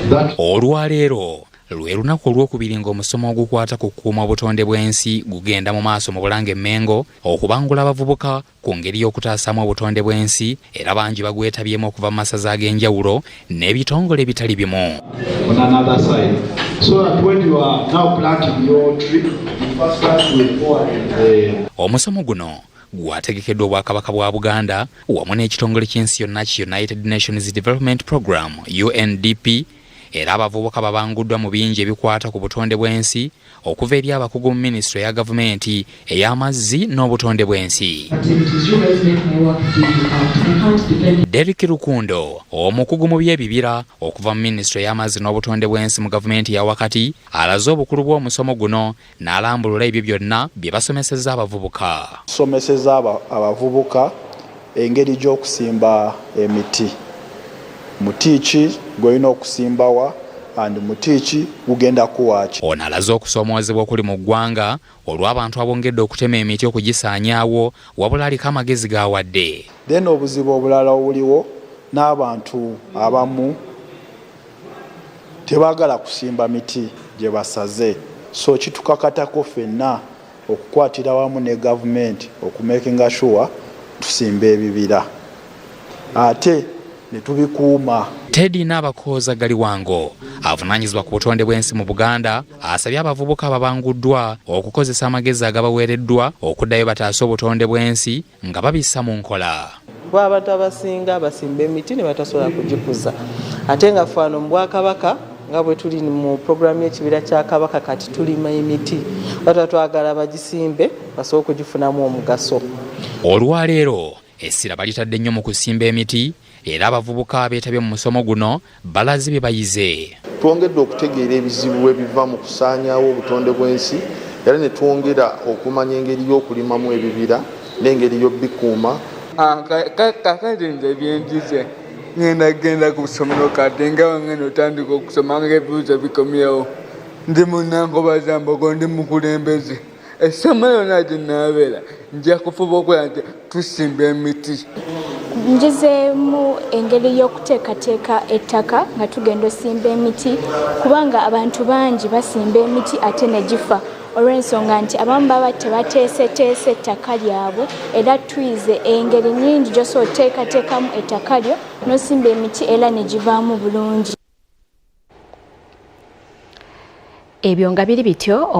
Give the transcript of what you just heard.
Olwaleero lwe lunaku olw'okubiri ng'omusomo ogukwata ku kukuuma obutonde bw'ensi gugenda mu maaso mu Bulange Mengo okubangula abavubuka ku ngeri y'okutaasamu obutonde bw'ensi, era bangi bagwetabyemu okuva mu masaza ag'enjawulo n'ebitongole bitali bimu. Omusomo guno gwategekeddwa Obwakabaka bwa Buganda wamu n'ekitongole ky'ensi yonna ki United Nations Development Program UNDP, era abavubuka babanguddwa mu bingi ebikwata ku butonde bw'ensi okuva eri abakugu mu minisitule ya gavumenti ey'amazzi n'obutonde bw'ensi. Derrick Rukundo, omukugu mu by'ebibira okuva mu minisitule y'amazzi n'obutonde bw'ensi mu gavumenti ya wakati, alaze obukulu bw'omusomo guno n'alambulula ebyo byonna bye basomesezza abavubuka. Tusomesezza abavubuka engeri gy'okusimba emiti. Muti ki gw'olina okusimbawa and muti ki gugenda kuwaaki. Ono alaze okusoomoozebwa okuli mu ggwanga olw'abantu abongedde okutema emiti okugisaanyaawo wabula aliko amagezi g'awadde. Then obuzibu obulala obuliwo n'abantu abamu tebaagala kusimba miti gye basaze, so kitukakatako ffenna okukwatira wamu ne gavumenti okumakinga sure tusimba ebibira ate ne tubikuuma. Teddy Nabakooza Galiwango avunaanyizibwa ku butonde bw'ensi mu Buganda asabye abavubuka ababanguddwa okukozesa amagezi agabaweereddwa okuddayo bataase obutonde bw'ensi nga babissa mu nkola. Abantu abasinga basimba emiti ne batasobola kugikuza, ate nga fano mu Bwakabaka nga bwe tuli mu puroguramu y'ekibira kya Kabaka kati tulima emiti, twagala bagisimbe basobole okugifunamu omugaso. Olwaleero essira balitadde nnyo mu kusimba emiti, era abavubuka beetabye mu musomo guno balazi bye bayize. Twongedde okutegeera ebizibu ebiva mu kusaanyaawo obutonde bw'ensi, era ne twongera okumanya engeri y'okulimamu ebibira n'engeri y'obbikuuma. Kakati nze byenjize ngenda ku ssomero kati nga ngenda otandika okusoma ng'ebibuuzo bikomyewo. Ndi munnankobaza mbogo, ndi mukulembeze. Essomero nagye naabeera nja kufuba okwera nti tusimba emiti. Njizeemu engeri y'okuteekateeka ettaka nga tugenda osimba emiti, kubanga abantu bangi basimba emiti ate ne gifa olw'ensonga nti abamu baba tebateeseteese ettaka lyabwe, era twize engeri nnyingi gy'osobola oteekateekamu ettaka lyo n'osimba emiti era ne givaamu bulungi. Ebyo nga biri bityo